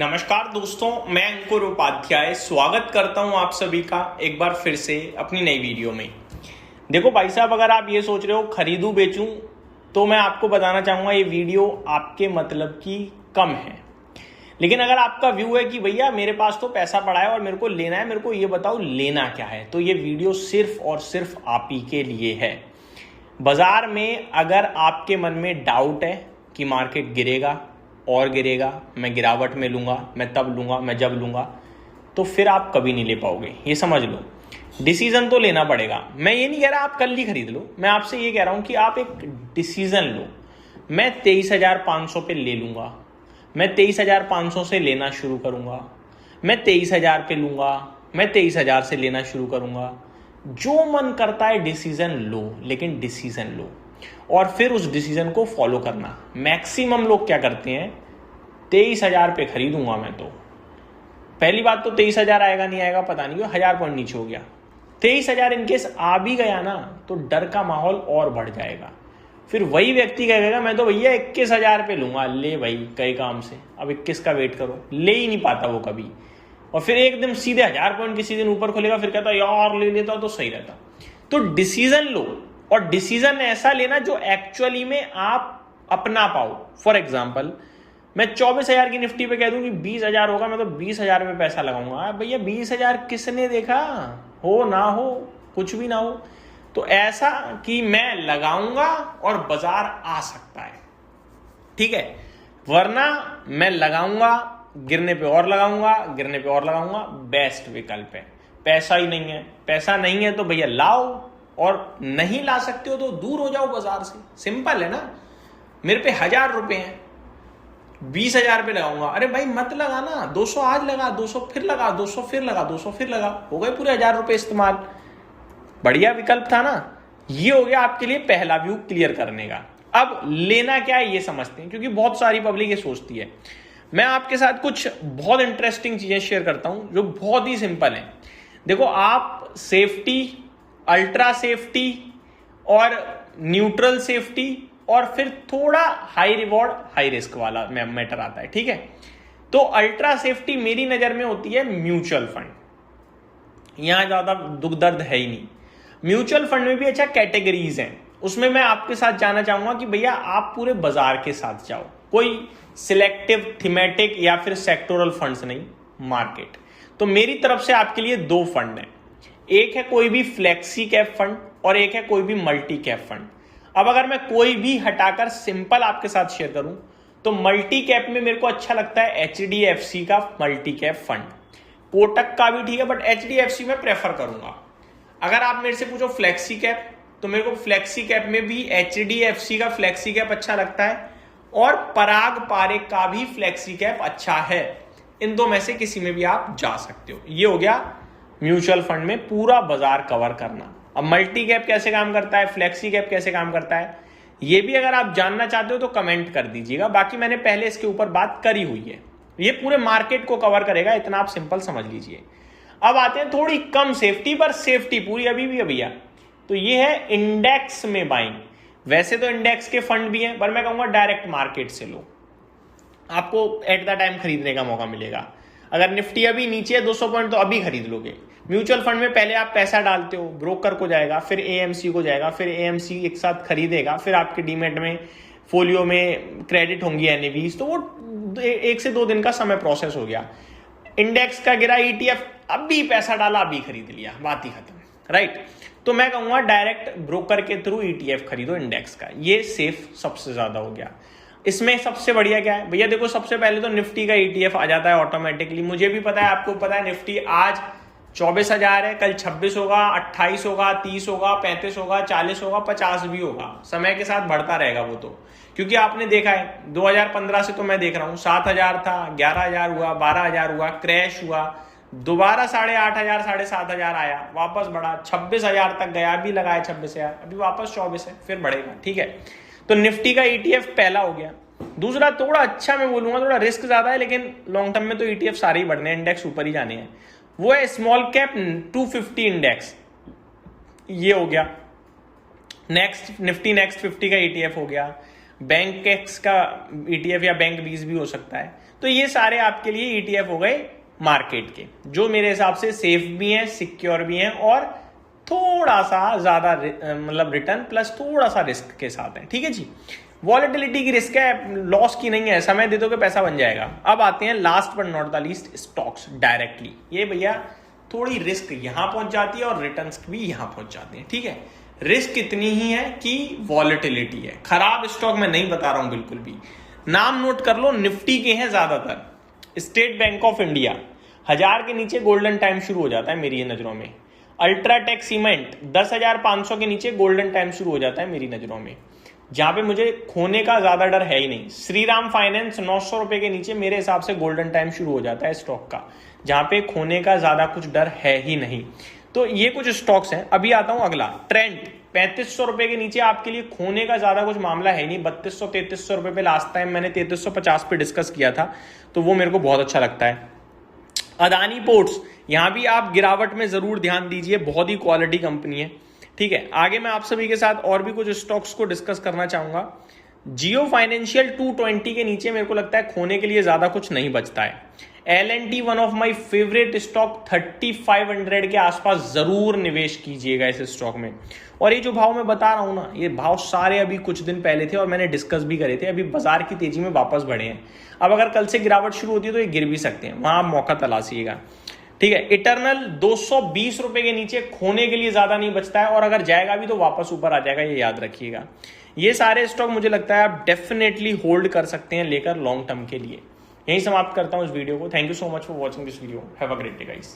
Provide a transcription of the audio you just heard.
नमस्कार दोस्तों, मैं अंकुर उपाध्याय स्वागत करता हूं आप सभी का एक बार फिर से अपनी नई वीडियो में। देखो भाई साहब, अगर आप ये सोच रहे हो खरीदूं बेचूं, तो मैं आपको बताना चाहूंगा ये वीडियो आपके मतलब की कम है। लेकिन अगर आपका व्यू है कि भैया मेरे पास तो पैसा पड़ा है और मेरे को लेना है, मेरे को ये बताओ लेना क्या है, तो ये वीडियो सिर्फ और सिर्फ आप ही के लिए है। बाजार में अगर आपके मन में डाउट है कि मार्केट गिरेगा और गिरेगा, मैं गिरावट में लूंगा, मैं तब लूंगा, मैं जब लूंगा, तो फिर आप कभी नहीं ले पाओगे। ये समझ लो, डिसीजन तो लेना पड़ेगा। मैं ये नहीं कह रहा आप कल ही खरीद लो, मैं आपसे ये कह रहा हूं कि आप एक डिसीजन लो। मैं 23,500 पे ले लूंगा, मैं 23,500 से लेना शुरू करूंगा, मैं 23,000 पे लूंगा, मैं 23,000 से लेना शुरू करूंगा। जो मन करता है डिसीजन लो, लेकिन डिसीजन लो और फिर उस डिसीजन को फॉलो करना। मैक्सिमम लोग क्या करते हैं, 23,000 पे खरीदूंगा मैं, तो पहली बात तो 23,000 आएगा नहीं आएगा पता नहीं, 1000 पॉइंट नीचे हो गया। 23,000 इनकेस आ भी गया ना, तो डर का माहौल और बढ़ जाएगा। फिर वही व्यक्ति कहेगा मैं तो भैया 21,000 पे लूंगा। ले भाई, कई काम से अब 21 का वेट करो, ले ही नहीं पाता वो कभी। और फिर एकदम सीधे 1000 पॉइंट किसी दिन ऊपर खोलेगा, फिर कहता यार ले लेता तो सही रहता। तो डिसीजन लो, और डिसीजन ऐसा लेना जो एक्चुअली में आप अपना पाओ। फॉर एग्जाम्पल, मैं 24,000 की निफ्टी पे कह दूं कि 20,000 होगा, मैं तो 20,000 में पैसा लगाऊंगा। भैया 20,000 किसने देखा, हो ना हो, कुछ भी ना हो, तो ऐसा कि मैं लगाऊंगा और बाजार आ सकता है, ठीक है। वरना मैं लगाऊंगा, गिरने पे और लगाऊंगा, गिरने पे और लगाऊंगा, बेस्ट विकल्प है। पैसा ही नहीं है, पैसा नहीं है तो भैया लाओ, और नहीं ला सकते हो तो दूर हो जाओ बाजार से। सिंपल है ना। मेरे पे 1,000 रुपए हैं, 20,000 पे लगाऊंगा। अरे भाई मत लगाना, 200 आज लगा, 200 फिर लगा, 200 फिर लगा, 200 फिर लगा, हो गए पूरे 1,000 रुपए इस्तेमाल। बढ़िया विकल्प था ना। ये हो गया आपके लिए पहला व्यू क्लियर करने का। अब लेना क्या है ये समझते हैं, क्योंकि बहुत सारी पब्लिक ये सोचती है। मैं आपके साथ कुछ बहुत इंटरेस्टिंग चीजें शेयर करता हूं जो बहुत ही सिंपल है। देखो, आप सेफ्टी, अल्ट्रा सेफ्टी और न्यूट्रल सेफ्टी और फिर थोड़ा हाई रिवॉर्ड हाई रिस्क वाला मैटर आता है, ठीक है। तो अल्ट्रा सेफ्टी मेरी नजर में होती है म्यूचुअल फंड। यहां ज्यादा दुख दर्द है ही नहीं। म्यूचुअल फंड में भी अच्छा कैटेगरीज हैं, उसमें मैं आपके साथ जाना चाहूंगा कि भैया आप पूरे बाजार के साथ जाओ, कोई सिलेक्टिव थीमेटिक या फिर सेक्टोरल फंड्स नहीं, मार्केट। तो मेरी तरफ से आपके लिए 2 फंड हैं, एक है कोई भी फ्लेक्सी कैप फंड और एक है कोई भी मल्टी कैप फंड। अब अगर मैं कोई भी हटाकर सिंपल आपके साथ शेयर करूं, तो मल्टी कैप में मेरे को अच्छा लगता है HDFC का मल्टी कैप फंड। कोटक का भी ठीक है, बट HDFC में प्रेफर करूंगा। अगर आप मेरे से पूछो फ्लेक्सी कैप, तो मेरे को फ्लेक्सी कैप में भी HDFC का फ्लेक्सी कैप अच्छा लगता है, और पराग पारेख का भी फ्लेक्सी कैप अच्छा है। इन दो में से किसी में भी आप जा सकते हो। ये हो गया म्यूचुअल फंड में पूरा बाजार कवर करना। अब मल्टी कैप कैसे काम करता है, फ्लेक्सी कैप कैसे काम करता है, ये भी अगर आप जानना चाहते हो तो कमेंट कर दीजिएगा। बाकी मैंने पहले इसके ऊपर बात करी हुई है। ये पूरे मार्केट को कवर करेगा, इतना आप सिंपल समझ लीजिए। अब आते हैं थोड़ी कम सेफ्टी पर, सेफ्टी पूरी अभी भी है भैया। तो ये है इंडेक्स में बाइंग। वैसे तो इंडेक्स के फंड भी हैं, पर मैं कहूंगा डायरेक्ट मार्केट से लो, आपको एट द टाइम खरीदने का मौका मिलेगा। अगर निफ्टी अभी नीचे है 200 पॉइंट, तो अभी खरीद लोगे। म्यूचुअल फंड में पहले आप पैसा डालते हो, ब्रोकर को जाएगा, फिर AMC को जाएगा, फिर AMC एक साथ खरीदेगा, फिर आपके डीमेट में फोलियो में क्रेडिट होंगी NAVs, तो वो 1 से 2 दिन का समय प्रोसेस हो गया। इंडेक्स का गिरा ETF, अभी पैसा डाला अभी खरीद लिया, बात ही खत्म, राइट। तो मैं कहूंगा डायरेक्ट ब्रोकर के थ्रू ETF खरीदो इंडेक्स का, ये सेफ सबसे ज्यादा हो गया। इसमें सबसे बढ़िया क्या है भैया, देखो सबसे पहले तो निफ्टी का ETF आ जाता है ऑटोमेटिकली। मुझे भी पता है, आपको पता है, निफ्टी आज 24,000 है, कल 26 होगा, 28 होगा, 30 होगा, 35 होगा, 40 होगा, 50 भी होगा। समय के साथ बढ़ता रहेगा वो, तो क्योंकि आपने देखा है 2015 से तो मैं देख रहा हूं 7,000 था, 11,000 हुआ, 12,000 हुआ, क्रैश हुआ, दोबारा 8,500 7,500 आया, वापस बढ़ा, 26,000 तक गया, अभी लगाया 26,000, अभी वापस 24 है, फिर बढ़ेगा, ठीक है। तो निफ्टी का ETF पहला हो गया। दूसरा थोड़ा अच्छा मैं बोलूंगा, थोड़ा रिस्क ज्यादा है, लेकिन लॉन्ग टर्म में तो ETF सारे ही बढ़ने हैं, इंडेक्स ऊपर ही जाने हैं, वो है स्मॉल कैप 250 इंडेक्स। ये हो गया। नेक्स्ट निफ्टी नेक्स्ट 50 का ETF हो गया। बैंक एक्स का ETF या बैंक 20 भी हो सकता है। तो ये सारे आपके लिए ईटीएफ हो गए मार्केट के, जो मेरे हिसाब से सेफ भी हैं, सिक्योर भी हैं और थोड़ा सा ज्यादा मतलब रिटर्न प्लस थोड़ा सा रिस्क के साथ है। ठीक है जी, वॉलेटिलिटी की रिस्क है, लॉस की नहीं है, समय दे दो कि पैसा बन जाएगा। अब आते हैं last but not the least, stocks directly. ये भैया थोड़ी रिस्क यहां पहुंच जाती है और रिटर्न्स भी यहां पहुंच जाते हैं। ठीक है, रिस्क इतनी ही है कि वॉलेटिलिटी है। खराब स्टॉक मैं नहीं बता रहा हूं बिल्कुल भी। नाम नोट कर लो, निफ्टी के हैं ज्यादातर। स्टेट बैंक ऑफ इंडिया 1000 के नीचे गोल्डन टाइम शुरू हो जाता है मेरी नजरों में। अल्ट्राटेक सीमेंट 10,500 के नीचे गोल्डन टाइम शुरू हो जाता है मेरी नजरों में, जहां पे मुझे खोने का ज्यादा डर है ही नहीं। श्रीराम फाइनेंस 900 रुपए के नीचे मेरे हिसाब से गोल्डन टाइम शुरू हो जाता है स्टॉक का, जहां पे खोने का ज्यादा कुछ डर है ही नहीं। तो ये कुछ स्टॉक्स हैं। अभी आता हूं अगला, ट्रेंड 3500 रुपए के नीचे आपके लिए खोने का ज्यादा कुछ मामला है नहीं। 3200-3300 रुपए पे लास्ट टाइम मैंने 3350 पे डिस्कस किया था, तो वो मेरे को बहुत अच्छा लगता है। अदानी पोर्ट्स, यहां भी आप गिरावट में जरूर ध्यान दीजिए, बहुत ही क्वालिटी कंपनी है। ठीक है, आगे मैं आप सभी के साथ और भी कुछ स्टॉक्स को डिस्कस करना चाहूंगा। जियो फाइनेंशियल 220 के नीचे मेरे को लगता है खोने के लिए ज्यादा कुछ नहीं बचता है। L&T one of my favourite stock, 3500 के आसपास जरूर निवेश कीजिएगा इस स्टॉक में। और ये जो भाव मैं बता रहा हूं ना, ये भाव सारे अभी कुछ दिन पहले थे और मैंने डिस्कस भी करे थे, अभी बाजार की तेजी में वापस बढ़े हैं। अब अगर कल से गिरावट शुरू होती है तो ये गिर भी सकते हैं, वहां आप मौका तलाशिएगा। ठीक है, इटर्नल 220 रुपए के नीचे खोने के लिए ज्यादा नहीं बचता है, और अगर जाएगा भी तो वापस ऊपर आ जाएगा, ये याद रखिएगा। ये सारे स्टॉक मुझे लगता है आप डेफिनेटली होल्ड कर सकते हैं लेकर लॉन्ग टर्म के लिए। यही समाप्त करता हूं इस वीडियो को। Thank you so much for watching this video. Have a great day guys.